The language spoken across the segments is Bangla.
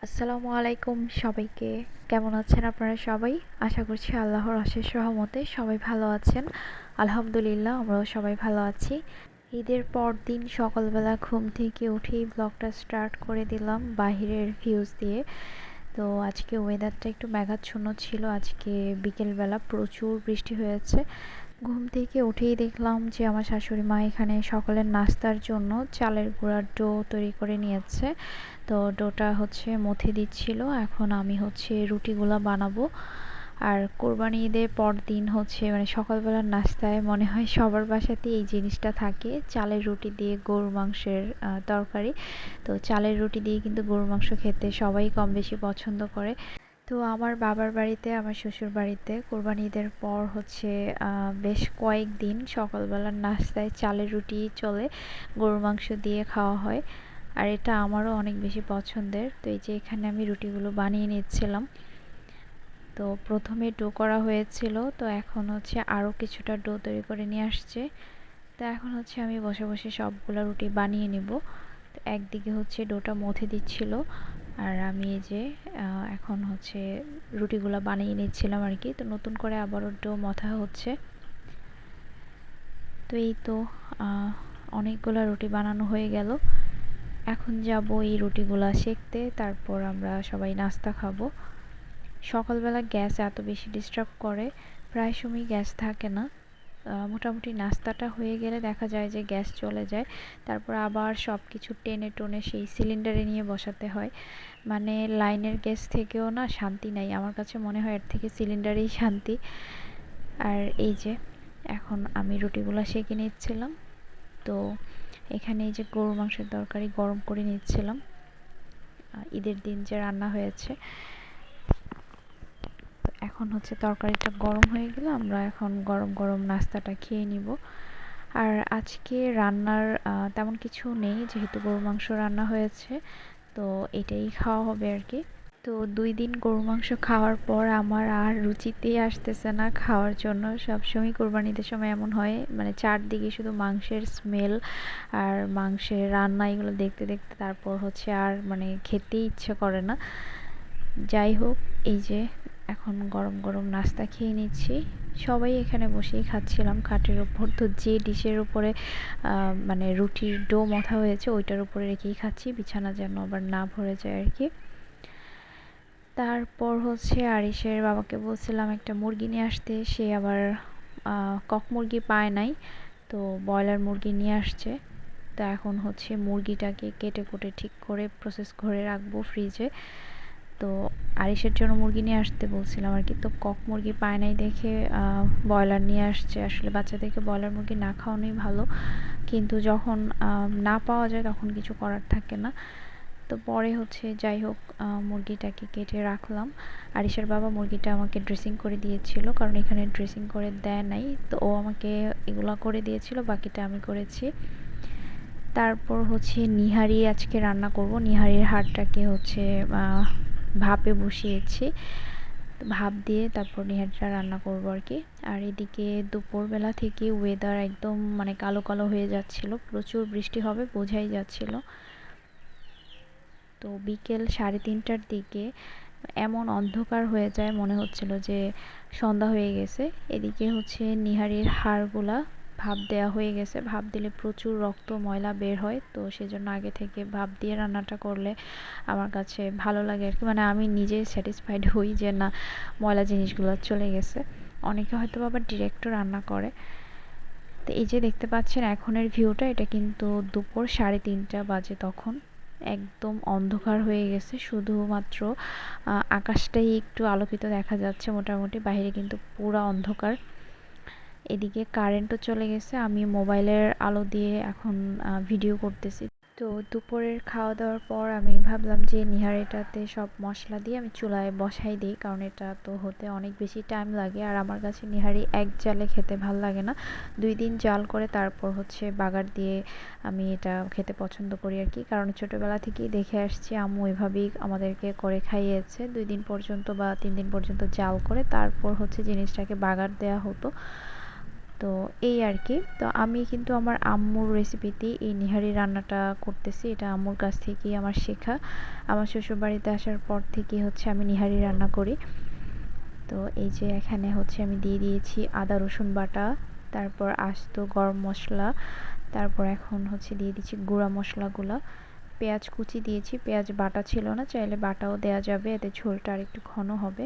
আসসালামু আলাইকুম সবাইকে। কেমন আছেন আপনারা সবাই? আশা করছি আল্লাহর অশেষ রহমতে সবাই ভালো আছেন। আলহামদুলিল্লাহ আমরাও সবাই ভালো আছি। ঈদের পর দিন সকালবেলা ঘুম থেকে উঠেই ব্লগটা স্টার্ট করে দিলাম বাহিরের ভিউজ দিয়ে। তো আজকে ওয়েদারটা একটু মেঘাচ্ছন্ন ছিল। আজকে বিকেলবেলা প্রচুর বৃষ্টি হয়েছে। ঘুম থেকে উঠেই দেখলাম যে আমার শাশুড়ি মা এখানে সকালের নাস্তার জন্য চালের গুঁড়ার ডো তৈরি করে নিয়েছে। তো ডোটা হচ্ছে মথে দিচ্ছিল। এখন আমি হচ্ছে রুটিগুলা বানাবো। আর কোরবানি ঈদের পর দিন হচ্ছে মানে সকালবেলার নাস্তায় মনে হয় সবার বাসাতেই এই জিনিসটা থাকে, চালের রুটি দিয়ে গরুর মাংসের তরকারি। তো চালের রুটি দিয়ে কিন্তু গরুর মাংস খেতে সবাই কম বেশি পছন্দ করে। তো আমার বাবার বাড়িতে, আমার শ্বশুর বাড়িতে কোরবানি ঈদের পর হচ্ছে বেশ কয়েকদিন সকালবেলার নাস্তায় চালের রুটি চলে, গরুর মাংস দিয়ে খাওয়া হয়। আর এটা আমারও অনেক বেশি পছন্দের। তো এই যে এখানে আমি রুটিগুলো বানিয়ে নিচ্ছিলাম। তো প্রথমে ডো করা হয়েছিল, তো এখন হচ্ছে আরও কিছুটা ডো তৈরি করে নিয়ে আসছে। তো এখন হচ্ছে আমি বসে বসে সবগুলো রুটি বানিয়ে নিব। তো একদিকে হচ্ছে ডোটা মথে দিচ্ছিল, আর আমি এই যে এখন হচ্ছে রুটিগুলো বানিয়ে নিচ্ছিলাম আর কি। তো নতুন করে আবারও ডো মথা হচ্ছে। তো এই তো অনেকগুলো রুটি বানানো হয়ে গেল। এখন যাব এই রুটিগুলা সেঁকতে, তারপর আমরা সবাই নাস্তা খাবো। সকালবেলা গ্যাস এত বেশি ডিস্টার্ব করে, প্রায় সময় গ্যাস থাকে না। মোটামুটি নাস্তাটা হয়ে গেলে দেখা যায় যে গ্যাস চলে যায়। তারপর আবার সব কিছু টেনে টুনে সেই সিলিন্ডারে নিয়ে বসাতে হয়। মানে লাইনের গ্যাস থেকেও না শান্তি নাই, আমার কাছে মনে হয় এর থেকে সিলিন্ডারেই শান্তি। আর এই যে এখন আমি রুটিগুলো সেঁকে নিচ্ছিলাম। তো এখানে এই যে গরুর মাংসের তরকারি গরম করে নিচ্ছিলাম, ঈদের দিন যে রান্না হয়েছে। এখন হচ্ছে তরকারিটা গরম হয়ে গেলে আমরা এখন গরম গরম নাস্তাটা খেয়ে নিব। আর আজকে রান্নার তেমন কিছু নেই, যেহেতু গরুর মাংস রান্না হয়েছে, তো এটাই খাওয়া হবে আর কি। তো 2 দিন গরুর মাংস খাওয়ার পর আমার আর রুচিতেই আসতেছে না খাওয়ার জন্য। সবসময় কোরবানিদের সময় এমন হয়, মানে চারদিকে শুধু মাংসের স্মেল আর মাংসের রান্না, এগুলো দেখতে দেখতে তারপর হচ্ছে আর মানে খেতেই ইচ্ছে করে না। যাই হোক, এই যে এখন গরম গরম নাস্তা খেয়ে নিচ্ছি। সবাই এখানে বসেই খাচ্ছিলাম খাটের উপর। তো যে ডিশের উপরে মানে রুটির ডো মথা হয়েছে ওইটার উপরে রেখেই খাচ্ছি, বিছানা যেন আবার না ভরে যায় আর কি। তারপর হচ্ছে আরিশের বাবাকে বলছিলাম একটা মুরগি নিয়ে আসতে, সে আবার কক মুরগি পায় নাই, তো ব্রয়লার মুরগি নিয়ে আসছে। তো এখন হচ্ছে মুরগিটাকে কেটে কুটে ঠিক করে প্রসেস করে রাখবো ফ্রিজে। তো আরিশের জন্য মুরগি নিয়ে আসতে বলছিলাম আর কি। তো কক মুরগি পায় নাই দেখে ব্রয়লার নিয়ে আসছে। আসলে বাচ্চাদেরকে ব্রয়লার মুরগি না খাওয়ানোই ভালো, কিন্তু যখন না পাওয়া যায় তখন কিছু করার থাকে না। তো পরে হচ্ছে যাই হোক, মুরগিটাকে কেটে রাখলাম। আরিশের বাবা মুরগিটা আমাকে ড্রেসিং করে দিয়েছিল, কারণ এখানে ড্রেসিং করে দেয় নাই। তো ও আমাকে এগুলা করে দিয়েছিল, বাকিটা আমি করেছি। তারপর হচ্ছে নিহারি আজকে রান্না করব। নিহারির হাড়টাকে হচ্ছে ভাপে বসিয়েছি। ভাপ দিয়ে তারপর নিহারিটা রান্না করব আর কি। আর এদিকে দুপুরবেলা থেকে ওয়েদার একদম মানে কালো কালো হয়ে যাচ্ছিল, প্রচুর বৃষ্টি হবে বোঝাই যাচ্ছিল। তো বিকেল 3:30টার দিকে এমন অন্ধকার হয়ে যায় মনে হচ্ছিল যে সন্ধ্যা হয়ে গেছে। এদিকে হচ্ছে নিহারির হাড়গুলা ভাপ দেওয়া হয়ে গেছে। ভাপ দিলে প্রচুর রক্ত ময়লা বের হয়, তো সেজন্য আগে থেকে ভাপ দিয়ে রান্নাটা করলে আমার কাছে ভালো লাগে আর কি। মানে আমি নিজে স্যাটিসফাইড হই যে না, ময়লা জিনিসগুলো চলে গেছে। অনেকে হয়তো আবার ডিরেক্টও রান্না করে। তো এই যে দেখতে পাচ্ছেন এখনের ভিউটা, এটা কিন্তু দুপুর 3:30 বাজে তখন। একদম অন্ধকার হয়ে গেছে, শুধুমাত্র আকাশটাই একটু আলোকিত দেখা যাচ্ছে মোটামুটি, বাইরে কিন্তু পুরা অন্ধকার। এদিকে কারেন্টও চলে গেছে, আমি মোবাইলের আলো দিয়ে এখন ভিডিও করতেছি। তো দুপুরের খাওয়া দাওয়ার পর আমি ভাবলাম যে নিহারিটাতে সব মশলা দিয়ে আমি চুলায় বসাই দিই, কারণ এটা তো হতে অনেক বেশি টাইম লাগে। আর আমার কাছে নিহারি এক জালে খেতে ভাল লাগে না, 2 দিন জাল করে তারপর হচ্ছে বাগার দিয়ে আমি এটা খেতে পছন্দ করি আর কি। কারণ ছোটোবেলা থেকেই দেখে আসছি আম্মু এভাবেই আমাদেরকে করে খাইয়েছে, 2 দিন পর্যন্ত বা 3 দিন পর্যন্ত জাল করে তারপর হচ্ছে জিনিসটাকে বাগার দেওয়া হতো। তো এই আর কি। তো আমি কিন্তু আমার আম্মুর রেসিপিতেই এই নিহারি রান্নাটা করতেছি, এটা আম্মুর কাছ থেকেই আমার শেখা। আমার শ্বশুরবাড়িতে আসার পর থেকেই হচ্ছে আমি নিহারি রান্না করি। তো এই যে এখানে হচ্ছে আমি দিয়ে দিয়েছি আদা রসুন বাটা, তারপর আস্ত গরম মশলা, তারপর এখন হচ্ছে দিয়ে দিচ্ছি গুঁড়া মশলাগুলো, পেঁয়াজ কুচি দিয়েছি, পেঁয়াজ বাটা ছিল না, চাইলে বাটাও দেওয়া যাবে, এতে ঝোলটা আর একটু ঘন হবে।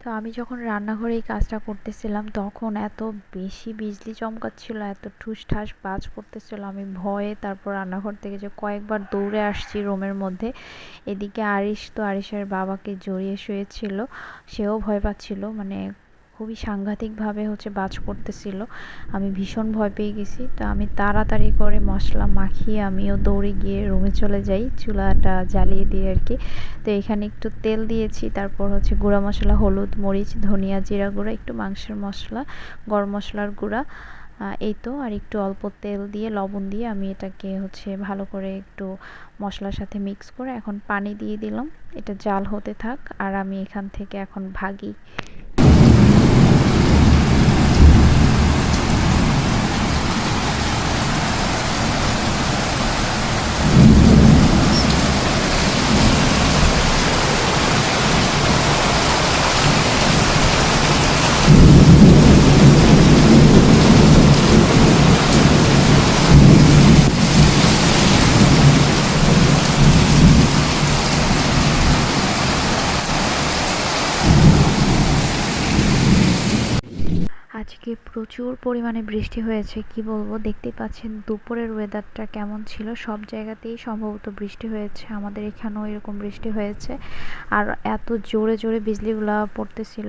তো আমি যখন রান্নাঘরে এই কাজটা করতেছিলাম তখন এত বেশি বিজলি চমকাচ্ছিল, এত ঠুসঠাস বাজ পড়তেছিল, আমি ভয়ে তারপর রান্নাঘর থেকে যে কয়েকবার দৌড়ে আসছি রুমের মধ্যে। এদিকে আরিশ তো আরিশের বাবাকে জড়িয়ে শুয়েছিল, সেও ভয় পাচ্ছিল, মানে খুবই সাংঘাতিকভাবে হচ্ছে বাজ পড়তেছিল। আমি ভীষণ ভয় পেয়ে গেছি। তো আমি তাড়াতাড়ি করে মশলা মাখিয়ে আমিও দৌড়ে গিয়ে রুমে চলে যাই, চুলাটা জ্বালিয়ে দিয়ে আর কি। তো এখানে একটু তেল দিয়েছি, তারপর হচ্ছে গুঁড়া মশলা, হলুদ, মরিচ, ধনিয়া, জিরা গুঁড়া, একটু মাংসের মশলা, গরম মশলার গুঁড়া, এই তো। আর একটু অল্প তেল দিয়ে লবণ দিয়ে আমি এটাকে হচ্ছে ভালো করে একটু মশলার সাথে মিক্স করে এখন পানি দিয়ে দিলাম। এটা জাল হতে থাক আর আমি এখান থেকে এখন ভাগি। আজকে প্রচুর পরিমাণে বৃষ্টি হয়েছে, কি বলবো, দেখতেই পাচ্ছেন দুপুরের ওয়েদারটা কেমন ছিল, সব জায়গাতেই সম্ভবত বৃষ্টি হয়েছে, আমাদের এখানেও এরকম বৃষ্টি হয়েছে। আর এত জোরে জোরে বিজলিগুলা পড়তেছিল,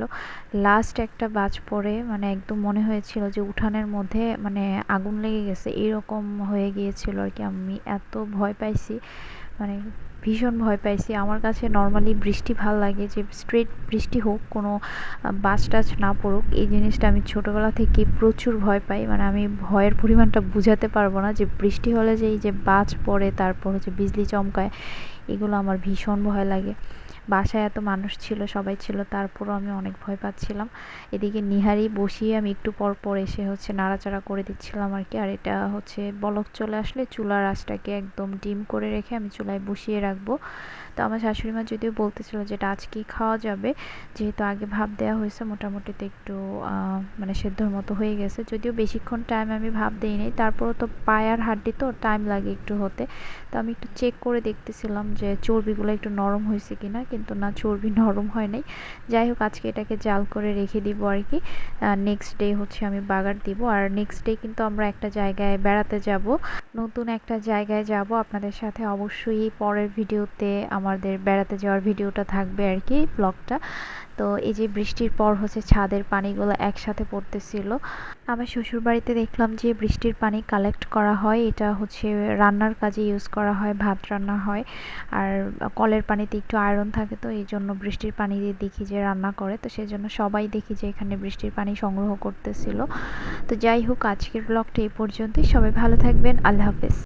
লাস্ট একটা বাজ পড়ে মানে একদম মনে হয়েছিল যে উঠানের মধ্যে মানে আগুন লেগে গেছে, এরকম হয়ে গিয়েছিল আর কি। আমি এত ভয় পাইছি, মানে ভীষণ ভয় পাইছি। আমার কাছে নর্মালি বৃষ্টি ভাল লাগে, যে স্ট্রেট বৃষ্টি হোক, কোনো বাজ টাজ না পড়ুক, এই জিনিসটা আমি ছোটোবেলা থেকে প্রচুর ভয় পাই। মানে আমি ভয়ের পরিমাণটা বুঝাতে পারবো না, যে বৃষ্টি হলে যে এই যে বাজ পড়ে তারপর হচ্ছে বিজলি চমকায়, এগুলো আমার ভীষণ ভয় লাগে। বাসায় এত মানুষ ছিল, সবাই ছিল, তারপরও আমি অনেক ভয় পাচ্ছিলাম। এদিকে নিহারি বসিয়ে আমি একটু পর পর এসে হচ্ছে নাড়াচাড়া করে দিচ্ছিলাম আর কি। আর এটা হচ্ছে বলক চলে আসলে চুলার আঁচটাকে একদম ডিম করে রেখে আমি চুলায় বসিয়ে রাখবো। তো আমার শাশুড়ি মা যদিও বলতেছিল যে এটা আজকেই খাওয়া যাবে, যেহেতু আগে ভাপ দেওয়া হয়েছে, মোটামুটি তো একটু মানে সেদ্ধর মতো হয়ে গেছে, যদিও বেশিক্ষণ টাইম আমি ভাপ দিই নাই, তারপরও তো পায়ার হাড্ডি তো টাইম লাগে একটু হতে। তো আমি একটু চেক করে দেখতেছিলাম যে চর্বিগুলো একটু নরম হয়েছে কিনা, কিন্তু না, চর্বি নরম হয় নাই। যাই হোক, আজকে এটাকে জাল করে রেখে দিব আর কি। নেক্সট ডে হচ্ছে আমি বাগার দিব। আর নেক্সট ডে কিন্তু আমরা একটা জায়গায় বেড়াতে যাব, নতুন একটা জায়গায় যাব। আপনাদের সাথে অবশ্যই পরের ভিডিওতে আমাদের বেড়াতে যাওয়ার ভিডিওটা থাকবে আর কি, ব্লগটা। তো এই যে বৃষ্টির পর হচ্ছে ছাদের পানিগুলো একসাথে পড়তেছিল। আমার শ্বশুরবাড়িতে দেখলাম যে বৃষ্টির পানি কালেক্ট করা হয়, এটা হচ্ছে রান্নার কাজে ইউজ করা হয়, ভাত রান্না হয়। আর কলের পানিতে একটু আয়রন থাকে, তো এই জন্য বৃষ্টির পানি দিয়ে দেখি যে রান্না করে, তো সেই জন্য সবাই দেখি যে এখানে বৃষ্টির পানি সংগ্রহ করতেছিল। তো যাই হোক, আজকের ব্লগটা এই পর্যন্তই। সবাই ভালো থাকবেন, আল্লাহ হাফেজ।